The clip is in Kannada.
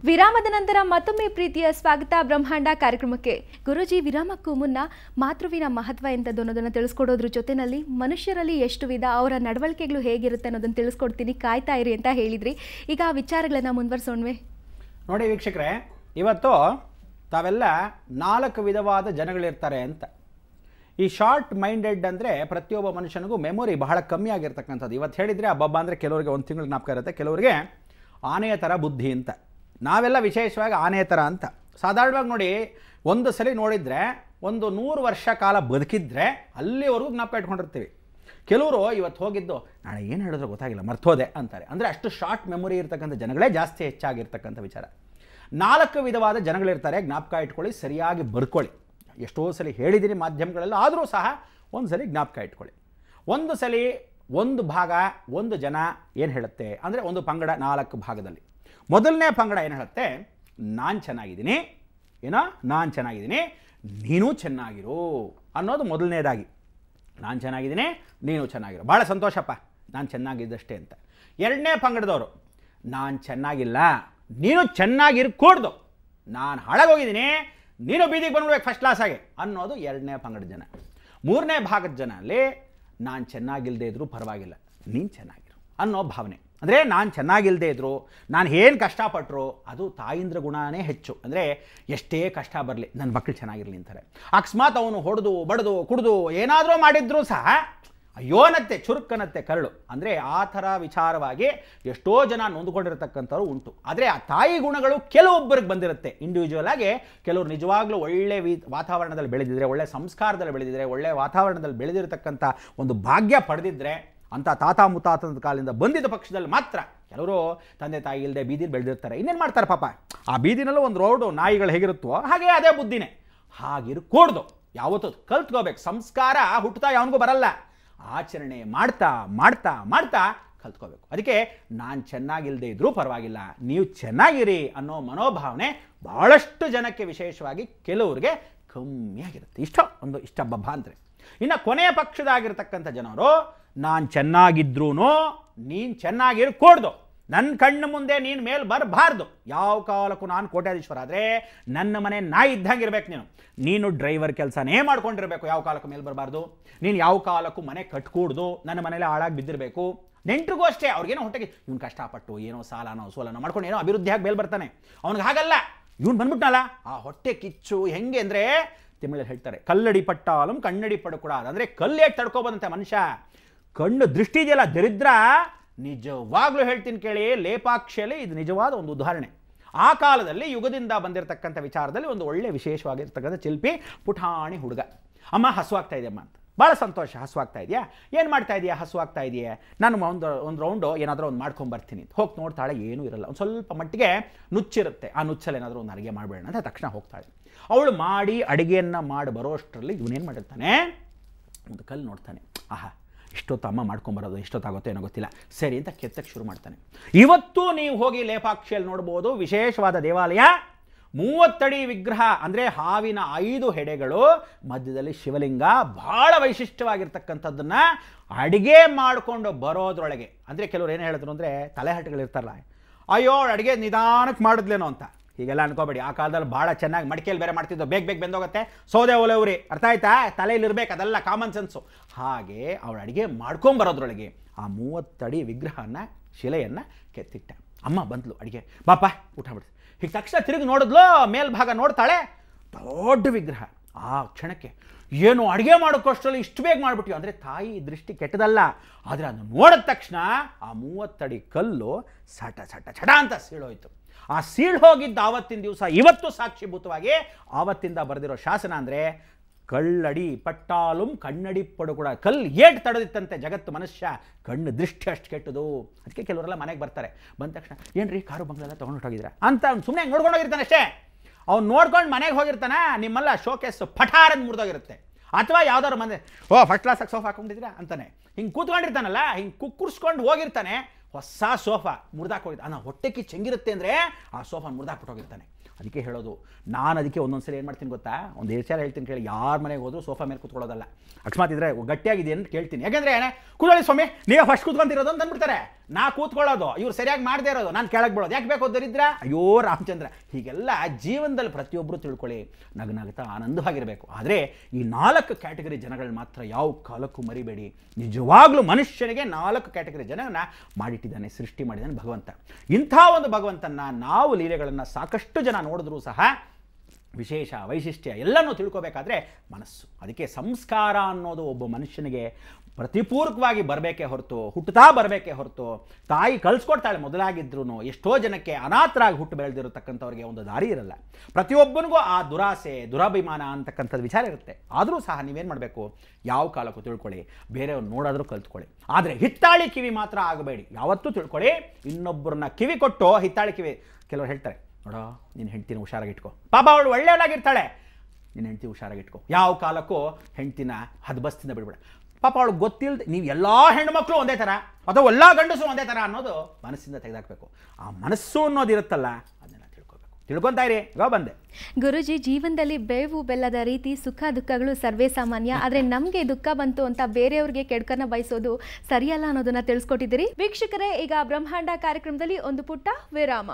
ವಿರಾಮದ ನಂತರ ಮತ್ತೊಮ್ಮೆ ಪ್ರೀತಿಯ ಸ್ವಾಗತ ಬ್ರಹ್ಮಾಂಡ ಕಾರ್ಯಕ್ರಮಕ್ಕೆ. ಗುರುಜಿ, ವಿರಾಮಕ್ಕೂ ಮುನ್ನ ಮಾತೃವಿನ ಮಹತ್ವ ಎಂಥದ್ದು ಅನ್ನೋದನ್ನು ತಿಳಿಸ್ಕೊಡೋದ್ರ ಜೊತೆಯಲ್ಲಿ ಮನುಷ್ಯರಲ್ಲಿ ಎಷ್ಟು ವಿಧ, ಅವರ ನಡವಳಿಕೆಗಳು ಹೇಗಿರುತ್ತೆ ಅನ್ನೋದನ್ನು ತಿಳಿಸ್ಕೊಡ್ತೀನಿ, ಕಾಯ್ತಾ ಇರಿ ಅಂತ ಹೇಳಿದ್ರಿ. ಈಗ ಆ ವಿಚಾರಗಳನ್ನು ಮುಂದುವರ್ಸೋಣ್ವೆ. ನೋಡಿ ವೀಕ್ಷಕರೇ, ಇವತ್ತು ತಾವೆಲ್ಲ 4 ವಿಧವಾದ ಜನಗಳಿರ್ತಾರೆ ಅಂತ. ಈ ಶಾರ್ಟ್ ಮೈಂಡೆಡ್ ಅಂದರೆ ಪ್ರತಿಯೊಬ್ಬ ಮನುಷ್ಯನಿಗೂ ಮೆಮೊರಿ ಬಹಳ ಕಮ್ಮಿ ಆಗಿರ್ತಕ್ಕಂಥದ್ದು. ಇವತ್ತು ಹೇಳಿದರೆ ಹಬ್ಬ ಅಂದರೆ ಕೆಲವರಿಗೆ 1 ತಿಂಗಳು ಜ್ಞಾಪಕ ಇರುತ್ತೆ, ಕೆಲವರಿಗೆ ಆನೆಯ ಥರ ಬುದ್ಧಿ ಅಂತ. ನಾವೆಲ್ಲ ವಿಶೇಷವಾಗಿ ಆನೆಯ ಥರ ಅಂತ. ಸಾಧಾರಣವಾಗಿ ನೋಡಿ, ಒಂದು ಸಲ ನೋಡಿದರೆ 100 ವರ್ಷ ಕಾಲ ಬದುಕಿದ್ರೆ ಅಲ್ಲಿವರೆಗೂ ಜ್ಞಾಪಕ ಇಟ್ಕೊಂಡಿರ್ತೀವಿ. ಕೆಲವರು ಇವತ್ತು ಹೋಗಿದ್ದು ನಾಳೆ ಏನು ಹೇಳಿದ್ರು ಗೊತ್ತಾಗಿಲ್ಲ, ಮರ್ತೋದೆ ಅಂತಾರೆ. ಅಂದರೆ ಅಷ್ಟು ಶಾರ್ಟ್ ಮೆಮೊರಿ ಇರ್ತಕ್ಕಂಥ ಜನಗಳೇ ಜಾಸ್ತಿ ಹೆಚ್ಚಾಗಿರ್ತಕ್ಕಂಥ ವಿಚಾರ. 4 ವಿಧವಾದ ಜನಗಳಿರ್ತಾರೆ, ಜ್ಞಾಪಕ ಇಟ್ಕೊಳ್ಳಿ, ಸರಿಯಾಗಿ ಬರ್ಕೊಳ್ಳಿ. ಎಷ್ಟೋ ಸಲ ಹೇಳಿದ್ದೀನಿ ಮಾಧ್ಯಮಗಳೆಲ್ಲ, ಆದರೂ ಸಹ ಒಂದು ಸಲ ಜ್ಞಾಪಕ ಇಟ್ಕೊಳ್ಳಿ. ಒಂದು ಸಲ ಒಂದು ಭಾಗ ಒಂದು ಜನ ಏನು ಹೇಳುತ್ತೆ ಅಂದರೆ, ಒಂದು ಪಂಗಡ 4 ಭಾಗದಲ್ಲಿ. ಮೊದಲನೇ ಪಂಗಡ ಏನು ಹೇಳುತ್ತೆ, ನಾನು ಚೆನ್ನಾಗಿದ್ದೀನಿ, ಏನೋ ನಾನು ಚೆನ್ನಾಗಿದ್ದೀನಿ, ನೀನು ಚೆನ್ನಾಗಿರು ಅನ್ನೋದು ಮೊದಲನೇದಾಗಿ. ನಾನು ಚೆನ್ನಾಗಿದ್ದೀನಿ, ನೀನು ಚೆನ್ನಾಗಿರು, ಭಾಳ ಸಂತೋಷಪ್ಪ, ನಾನು ಚೆನ್ನಾಗಿದ್ದಷ್ಟೇ ಅಂತ. ಎರಡನೇ ಪಂಗಡದವರು, ನಾನು ಚೆನ್ನಾಗಿಲ್ಲ, ನೀನು ಚೆನ್ನಾಗಿರ್ಕೂಡ್ದು, ನಾನು ಹಾಳಾಗೋಗಿದ್ದೀನಿ, ನೀನು ಬೀದಿಗೆ ಬಂದ್ಬಿಡ್ಬೇಕು ಫಸ್ಟ್ ಕ್ಲಾಸಾಗಿ ಅನ್ನೋದು ಎರಡನೇ ಪಂಗಡದ ಜನ. ಮೂರನೇ ಭಾಗದ ಜನ ಅಲ್ಲಿ, ನಾನು ಚೆನ್ನಾಗಿಲ್ಲದೆ ಇದ್ರೂ ಪರವಾಗಿಲ್ಲ, ನೀನು ಚೆನ್ನಾಗಿರು ಅನ್ನೋ ಭಾವನೆ. ಅಂದರೆ ನಾನು ಚೆನ್ನಾಗಿಲ್ಲದೆ ಇದ್ದರು, ನಾನು ಏನು ಕಷ್ಟಪಟ್ಟರು ಅದು ತಾಯಿಂದ್ರ ಗುಣನೇ ಹೆಚ್ಚು. ಅಂದರೆ ಎಷ್ಟೇ ಕಷ್ಟ ಬರಲಿ ನನ್ನ ಮಕ್ಕಳು ಚೆನ್ನಾಗಿರಲಿ ಅಂತಾರೆ. ಅಕಸ್ಮಾತ್ ಅವನು ಹೊಡೆದು ಬಡ್ದು ಕುಡಿದು ಏನಾದರೂ ಮಾಡಿದ್ರೂ ಸಹ ಅಯ್ಯೋನತ್ತೆ ಚುರುಕನತ್ತೆ ಕರಳು. ಅಂದರೆ ಆ ಥರ ವಿಚಾರವಾಗಿ ಎಷ್ಟೋ ಜನ ನೊಂದುಕೊಂಡಿರತಕ್ಕಂಥವ್ರು ಉಂಟು. ಆದರೆ ಆ ತಾಯಿ ಗುಣಗಳು ಕೆಲವೊಬ್ಬರಿಗೆ ಬಂದಿರುತ್ತೆ ಇಂಡಿವಿಜುವಲ್ ಆಗಿ. ಕೆಲವರು ನಿಜವಾಗ್ಲೂ ಒಳ್ಳೆ ವಾತಾವರಣದಲ್ಲಿ ಬೆಳೆದಿದ್ರೆ, ಒಳ್ಳೆ ಸಂಸ್ಕಾರದಲ್ಲಿ ಬೆಳೆದಿದ್ರೆ, ಒಳ್ಳೆ ವಾತಾವರಣದಲ್ಲಿ ಬೆಳೆದಿರತಕ್ಕಂಥ ಒಂದು ಭಾಗ್ಯ ಪಡೆದಿದ್ದರೆ, ಅಂಥ ತಾತ ಮುತ್ತಾತದ ಕಾಲದಿಂದ ಬಂದಿದ್ದ ಪಕ್ಷದಲ್ಲಿ ಮಾತ್ರ. ಕೆಲವರು ತಂದೆ ತಾಯಿ ಇಲ್ಲದೆ ಬೀದಿಲಿ ಬೆಳೆದಿರ್ತಾರೆ, ಇನ್ನೇನು ಮಾಡ್ತಾರೆ ಪಾಪ. ಆ ಬೀದಿನಲ್ಲೂ ಒಂದು ರೋಡು ನಾಯಿಗಳು ಹೇಗಿರುತ್ತೋ ಹಾಗೆ ಅದೇ ಬುದ್ಧಿನೇ. ಹಾಗಿರ್ಕೂಡ್ದು, ಯಾವತ್ತೂ ಕಲ್ತ್ಕೋಬೇಕು. ಸಂಸ್ಕಾರ ಹುಟ್ಟುತ್ತಾ ಯಾವನಿಗೂ ಬರಲ್ಲ, ಆಚರಣೆ ಮಾಡ್ತಾ ಮಾಡ್ತಾ ಮಾಡ್ತಾ ಕಲ್ತ್ಕೋಬೇಕು. ಅದಕ್ಕೆ ನಾನು ಚೆನ್ನಾಗಿಲ್ಲದೆ ಇದ್ರೂ ಪರವಾಗಿಲ್ಲ, ನೀವು ಚೆನ್ನಾಗಿರಿ ಅನ್ನೋ ಮನೋಭಾವನೆ ಭಾಳಷ್ಟು ಜನಕ್ಕೆ, ವಿಶೇಷವಾಗಿ ಕೆಲವ್ರಿಗೆ ಕಮ್ಮಿಯಾಗಿರುತ್ತೆ. ಇಷ್ಟ ಹಬ್ಬ ಅಂದರೆ. ಇನ್ನು ಕೊನೆಯ ಪಕ್ಷದಾಗಿರ್ತಕ್ಕಂಥ ಜನರು, ನಾನು ಚೆನ್ನಾಗಿದ್ರೂ ನೀನು ಚೆನ್ನಾಗಿರ್ಕೂಡ್ದು, ನನ್ನ ಕಣ್ಣು ಮುಂದೆ ನೀನು ಮೇಲೆ ಬರಬಾರ್ದು, ಯಾವ ಕಾಲಕ್ಕೂ ನಾನು ಕೋಟ್ಯಾಧೀಶ್ವರ ಆದರೆ ನನ್ನ ಮನೆ ನಾಯಿ ಇದ್ದಂಗೆ ಇರಬೇಕು, ನೀನು ಡ್ರೈವರ್ ಕೆಲಸನೇ ಮಾಡ್ಕೊಂಡಿರಬೇಕು, ಯಾವ ಕಾಲಕ್ಕೂ ಮೇಲೆ ಬರಬಾರ್ದು, ನೀನು ಯಾವ ಕಾಲಕ್ಕೂ ಮನೆ ಕಟ್ಕೂಡ್ದು, ನನ್ನ ಮನೇಲಿ ಹಾಳಾಗಿ ಬಿದ್ದಿರಬೇಕು. ನೆಂಟ್ರಿಗೂ ಅಷ್ಟೇ, ಅವ್ರಿಗೇನೋ ಹೊಟ್ಟೆಗೆ ಇವನು ಕಷ್ಟಪಟ್ಟು ಏನೋ ಸಾಲನೋ ಸೋಲನೋ ಮಾಡ್ಕೊಂಡು ಏನೋ ಅಭಿವೃದ್ಧಿಯಾಗಿ ಮೇಲೆ ಬರ್ತಾನೆ, ಅವ್ನಿಗೆ ಹಾಗಲ್ಲ. ಇವನು ಬಂದ್ಬಿಟ್ನಲ್ಲ, ಆ ಹೊಟ್ಟೆ ಕಿಚ್ಚು ಹೆಂಗೆ ಅಂದರೆ, ತಮಿಳಲ್ಲಿ ಹೇಳ್ತಾರೆ ಕಲ್ಲಡಿ ಪಟ್ಟಾಲಂ ಕಣ್ಣಡಿ ಪಡ್ಕೊಡಾದ. ಅಂದರೆ ಕಲ್ಲೇಟ್ ತಡ್ಕೊಬಂದಂತೆ ಮನುಷ್ಯ. ಕಣ್ಣು ದೃಷ್ಟಿ ಇದೆಯಲ್ಲ ದರಿದ್ರ, ನಿಜವಾಗ್ಲೂ ಹೇಳ್ತೀನಿ ಕೇಳಿ, ಲೇಪಾಕ್ಷಿಯಲ್ಲಿ ಇದು ನಿಜವಾದ ಒಂದು ಉದಾಹರಣೆ. ಆ ಕಾಲದಲ್ಲಿ ಯುಗದಿಂದ ಬಂದಿರತಕ್ಕಂಥ ವಿಚಾರದಲ್ಲಿ ಒಂದು ಒಳ್ಳೆ ವಿಶೇಷವಾಗಿರ್ತಕ್ಕಂಥ ಶಿಲ್ಪಿ ಪುಟಾಣಿ ಹುಡುಗ. ಅಮ್ಮ ಹಸುವಾಗ್ತಾ ಇದೆಯಮ್ಮ ಅಂತ. ಭಾಳ ಸಂತೋಷ, ಹಸುವಾಗ್ತಾ ಇದೆಯಾ, ಏನು ಮಾಡ್ತಾ ಇದೆಯಾ, ಹಸುವಾಗ್ತಾ ಇದೆಯಾ, ನಾನು ಒಂದು ರೌಂಡು ಏನಾದರೂ ಒಂದು ಮಾಡ್ಕೊಂಬರ್ತೀನಿ ಅಂತ ಹೋಗಿ ನೋಡ್ತಾಳೆ, ಏನೂ ಇರಲ್ಲ, ಒಂದು ಸ್ವಲ್ಪ ಮಟ್ಟಿಗೆ ನುಚ್ಚಿರುತ್ತೆ. ಆ ನುಚ್ಚಲ್ಲಿ ಏನಾದರೂ ಒಂದು ಅಡುಗೆ ಮಾಡಬೇಡ ಅಂತ ತಕ್ಷಣ ಹೋಗ್ತಾಳೆ. ಅವಳು ಮಾಡಿ ಅಡುಗೆಯನ್ನು ಮಾಡಿ ಬರೋಷ್ಟರಲ್ಲಿ ಇವನೇನು ಮಾಡಿರ್ತಾನೆ, ಒಂದು ಕಲ್ಲು ನೋಡ್ತಾನೆ, ಆಹಾ ಇಷ್ಟೊತ್ತು ಅಮ್ಮ ಮಾಡ್ಕೊಂಬರೋದು, ಎಷ್ಟೊತ್ತಾಗುತ್ತೋ ಏನೋ ಗೊತ್ತಿಲ್ಲ, ಸರಿ ಅಂತ ಕೆತ್ತಕ್ಕೆ ಶುರು ಮಾಡ್ತಾನೆ. ಇವತ್ತು ನೀವು ಹೋಗಿ ಲೇಪಾಕ್ಷಿಯಲ್ಲಿ ನೋಡ್ಬೋದು, ವಿಶೇಷವಾದ ದೇವಾಲಯ, 30 ಅಡಿ ವಿಗ್ರಹ. ಅಂದರೆ ಹಾವಿನ 5 ಹೆಡೆಗಳು, ಮಧ್ಯದಲ್ಲಿ ಶಿವಲಿಂಗ, ಭಾಳ ವೈಶಿಷ್ಟ್ಯವಾಗಿರ್ತಕ್ಕಂಥದ್ದನ್ನು ಅಡುಗೆ ಮಾಡಿಕೊಂಡು ಬರೋದ್ರೊಳಗೆ. ಅಂದರೆ ಕೆಲವ್ರು ಏನು ಹೇಳಿದ್ರು ಅಂದರೆ, ತಲೆಹಟ್ಟುಗಳಿರ್ತಾರಲ್ಲ, ಅಯ್ಯೋ ಅಡುಗೆ ನಿಧಾನಕ್ಕೆ ಮಾಡಿದ್ಲೇನೋ ಅಂತ. ಹೀಗೆಲ್ಲ ಅನ್ಕೋಬೇಡಿ. ಆ ಕಾಲದಲ್ಲಿ ಭಾಳ ಚೆನ್ನಾಗಿ ಮಡಿಕೆಯಲ್ಲಿ ಬೇರೆ ಮಾಡ್ತಿದ್ದು, ಬೇಗ ಬೆಂದೋಗುತ್ತೆ, ಸೌದೆ ಒಲೆ ಉರಿ, ಅರ್ಥ ಆಯ್ತಾ, ತಲೆಯಲ್ಲಿರ್ಬೇಕು, ಅದೆಲ್ಲ ಕಾಮನ್ ಸೆನ್ಸು. ಹಾಗೆ ಅವಳು ಅಡುಗೆ ಮಾಡ್ಕೊಂಬರೋದ್ರೊಳಗೆ ಆ 30 ಅಡಿ ವಿಗ್ರಹನ, ಶಿಲೆಯನ್ನು ಕೆತ್ತಿಟ್ಟ. ಅಮ್ಮ ಬಂದ್ಲು ಅಡುಗೆ, ಬಾಪ ಊಟ ಬಿಡ್ತು. ಹೀಗೆ ತಕ್ಷಣ ತಿರುಗಿ ನೋಡಿದ್ಲು, ಮೇಲ್ಭಾಗ ನೋಡ್ತಾಳೆ, ದೊಡ್ಡ ವಿಗ್ರಹ. ಆ ಕ್ಷಣಕ್ಕೆ ಏನು ಅಡುಗೆ ಮಾಡೋಕ್ಕಷ್ಟರಲ್ಲಿ ಇಷ್ಟು ಬೇಗ ಮಾಡಿಬಿಟ್ಟು. ಅಂದರೆ ತಾಯಿ ದೃಷ್ಟಿ ಕೆಟ್ಟದಲ್ಲ, ಆದರೆ ಅದನ್ನು ನೋಡಿದ ತಕ್ಷಣ ಆ 30 ಅಡಿ ಕಲ್ಲು ಸಟ ಸಟ ಚಟ ಅಂತ ಸೀಳೋಯ್ತು. ಆ ಸೀಳು ಹೋಗಿದ್ದ ಆವತ್ತಿನ ದಿವಸ ಇವತ್ತು ಸಾಕ್ಷಿಭೂತವಾಗಿ ಆವತ್ತಿಂದ ಬರೆದಿರೋ ಶಾಸನ ಅಂದರೆ, ಕಳ್ಳಡಿ ಪಟ್ಟಾಲುಂ ಕಣ್ಣಡಿ ಪಡುಕೂಡ. ಕಲ್ಲು ಏಟು ತಡೆದಿತ್ತಂತೆ ಜಗತ್ತು, ಮನುಷ್ಯ ಕಣ್ಣು ದೃಷ್ಟಿ ಅಷ್ಟು ಕೆಟ್ಟದು. ಅದಕ್ಕೆ ಕೆಲವರೆಲ್ಲ ಮನೆಗೆ ಬರ್ತಾರೆ, ಬಂದ ತಕ್ಷಣ ಏನ್ರಿ ಕಾರು ಬಂಗಲೆಲ್ಲ ತೊಗೊಂಡೋಗಿದ್ದೀರಾ ಅಂತ ಅವ್ನು ಸುಮ್ಮನೆ ನೋಡ್ಕೊಂಡೋಗಿರ್ತಾನೆ ಅಷ್ಟೇ. ಅವ್ನು ನೋಡ್ಕೊಂಡು ಮನೆಗೆ ಹೋಗಿರ್ತಾನೆ, ನಿಮ್ಮಲ್ಲ ಶೋಕೇಸ್ ಪಠಾರನ್ನು ಮುರಿದೋಗಿರುತ್ತೆ. ಅಥವಾ ಯಾವ್ದಾದ್ರು ಮಂದಿ, ಫಸ್ಟ್ ಕ್ಲಾಸಾಗಿ ಸೋಫಾ ಹಾಕೊಂಡಿದ್ದೀರಾ ಅಂತಾನೆ ಹಿಂಗೆ ಕೂತ್ಕೊಂಡಿರ್ತಾನಲ್ಲ, ಹಿಂಗೆ ಕುಕ್ಕರ್ಸ್ಕೊಂಡು ಹೋಗಿರ್ತಾನೆ, ಹೊಸ ಸೋಫಾ ಮುರಿದಾಕೋಗಿರ್ತಾನೆ. ಹೊಟ್ಟೆ ಕಿಚ್ಚು ಹೆಂಗಿರುತ್ತೆ ಅಂದರೆ, ಆ ಸೋಫಾ ಮುರಿದಾಕ್ಬಿಟ್ಟು ಹೋಗಿರ್ತಾನೆ. ಅದಕ್ಕೆ ಹೇಳೋದು. ನಾನು ಅದಕ್ಕೆ ಒಂದೊಂದ್ಸರಿ ಏನು ಮಾಡ್ತೀನಿ ಗೊತ್ತಾ, ಒಂದು ವಿಚಾರ ಹೇಳ್ತೀನಿ ಕೇಳಿ. ಯಾರ ಮನೆಗೆ ಹೋದ್ರು ಸೋಫಾ ಮೇಲೆ ಕೂತ್ಕೊಳ್ಳೋದಲ್ಲ. ಅಕಸ್ಮಾತ್ ಇದ್ರೆ ಗಟ್ಟಿಯಾಗಿದೆ ಅಂತ ಕೇಳ್ತೀನಿ. ಯಾಕೆಂದರೆ ಕೂತ್ಕೊಳ್ಳಿ ಸ್ವಾಮಿ, ನೀವೇ ಫಸ್ಟ್ ಕೂತ್ಕೊಂತಿರೋದು ಅಂತ ಅಂದ್ಬಿಡ್ತಾರೆ. ನಾ ಕೂತ್ಕೊಳ್ಳೋದು, ಇವ್ರು ಸರಿಯಾಗಿ ಮಾಡದೇ ಇರೋದು, ನಾನು ಕೆಳಗೆ ಬೀಳೋದು. ಯಾಕೆ ಬೇಕು ದರಿದ್ರ? ಅಯ್ಯೋ ರಾಮಚಂದ್ರ. ಹೀಗೆಲ್ಲ ಜೀವನದಲ್ಲಿ ಪ್ರತಿಯೊಬ್ಬರು ತಿಳ್ಕೊಳ್ಳಿ, ನಗ್ನಗ್ತಾ ಆನಂದವಾಗಿರಬೇಕು. ಆದರೆ ಈ 4 ಕ್ಯಾಟಗರಿ ಜನಗಳು ಮಾತ್ರ ಯಾವ ಕಾಲಕ್ಕೂ ಮರಿಬೇಡಿ. ನಿಜವಾಗ್ಲೂ ಮನುಷ್ಯನಿಗೆ 4 ಕ್ಯಾಟಗರಿ ಜನನ ಮಾಡಿಟ್ಟಿದ್ದಾನೆ, ಸೃಷ್ಟಿ ಮಾಡಿದ್ದಾನೆ ಭಗವಂತ. ಇಂಥ ಒಂದು ಭಗವಂತನ ನಾವು ಲೀಲೆಗಳನ್ನು ಸಾಕಷ್ಟು ಜನ ನೋಡಿದ್ರೂ ಸಹ ವಿಶೇಷ ವೈಶಿಷ್ಟ್ಯ ಎಲ್ಲನೂ ತಿಳ್ಕೋಬೇಕಾದ್ರೆ ಮನಸ್ಸು. ಅದಕ್ಕೆ ಸಂಸ್ಕಾರ ಅನ್ನೋದು ಒಬ್ಬ ಮನುಷ್ಯನಿಗೆ ಪ್ರತಿಪೂರ್ವಕವಾಗಿ ಬರಬೇಕೇ ಹೊರತು, ಹುಟ್ಟುತ್ತಾ ಬರಬೇಕೇ ಹೊರತು, ತಾಯಿ ಕಳಿಸ್ಕೊಡ್ತಾಳೆ ಮೊದಲಾಗಿದ್ರೂ ಎಷ್ಟೋ ಜನಕ್ಕೆ ಅನಾಥರಾಗಿ ಹುಟ್ಟು ಬೆಳೆದಿರತಕ್ಕಂಥವ್ರಿಗೆ ಒಂದು ದಾರಿ ಇರಲ್ಲ. ಪ್ರತಿಯೊಬ್ಬನಿಗೂ ಆ ದುರಾಸೆ, ದುರಾಭಿಮಾನ ಅಂತಕ್ಕಂಥದ್ದು ವಿಚಾರ ಇರುತ್ತೆ. ಆದರೂ ಸಹ ನೀವೇನು ಮಾಡಬೇಕು, ಯಾವ ಕಾಲಕ್ಕೂ ತಿಳ್ಕೊಳ್ಳಿ, ಬೇರೆಯವ್ರು ನೋಡಾದರೂ ಕಲ್ತ್ಕೊಳ್ಳಿ. ಆದರೆ ಹಿತ್ತಾಳಿ ಕಿವಿ ಮಾತ್ರ ಆಗಬೇಡಿ. ಯಾವತ್ತೂ ತಿಳ್ಕೊಳ್ಳಿ, ಇನ್ನೊಬ್ಬರನ್ನ ಕಿವಿ ಕೊಟ್ಟು ಹಿತ್ತಾಳಿ ಕಿವಿ. ಕೆಲವರು ಹೇಳ್ತಾರೆ, ನೋಡೋ ನಿನ್ನ ಹೆಂಡ್ತಿನ ಹುಷಾರಾಗಿಟ್ಕೋ, ಪಾಪ ಅವಳು ಒಳ್ಳೆಯವಳಾಗಿರ್ತಾಳೆ, ನಿನ್ನ ಹೆಂಡ್ತಿ ಹುಷಾರಾಗಿಟ್ಕೋ. ಯಾವ ಕಾಲಕ್ಕೂ ಹೆಂಡ್ತಿನ ಹದ್ಬಸ್ತಿಂದ ಬಿಡ್ಬೇಡ. ಪಾಪ ಅವಳು ಗೊತ್ತಿಲ್ಲದೆ, ನೀವು ಎಲ್ಲ ಹೆಣ್ಮಕ್ಳು ಒಂದೇ ಥರ ಅಥವಾ ಎಲ್ಲ ಗಂಡಸು ಒಂದೇ ಥರ ಅನ್ನೋದು ಮನಸ್ಸಿಂದ ತೆಗೆದಾಕಬೇಕು. ಆ ಮನಸ್ಸು ಅನ್ನೋದು ಇರುತ್ತಲ್ಲ, ಅದನ್ನು ತಿಳ್ಕೊತಾ ಇರಿ. ಇವಾಗ ಬಂದೆ ಗುರುಜಿ, ಜೀವನದಲ್ಲಿ ಬೇವು ಬೆಲ್ಲದ ರೀತಿ ಸುಖ ದುಃಖಗಳು ಸರ್ವೇ ಸಾಮಾನ್ಯ. ಆದರೆ ನಮಗೆ ದುಃಖ ಬಂತು ಅಂತ ಬೇರೆಯವ್ರಿಗೆ ಕೆಡ್ಕನ್ನ ಬಯಸೋದು ಸರಿಯಲ್ಲ ಅನ್ನೋದನ್ನ ತಿಳಿಸ್ಕೊಟ್ಟಿದ್ದೀರಿ. ವೀಕ್ಷಕರೇ, ಈಗ ಬ್ರಹ್ಮಾಂಡ ಕಾರ್ಯಕ್ರಮದಲ್ಲಿ ಒಂದು ಪುಟ್ಟ ವಿರಾಮ.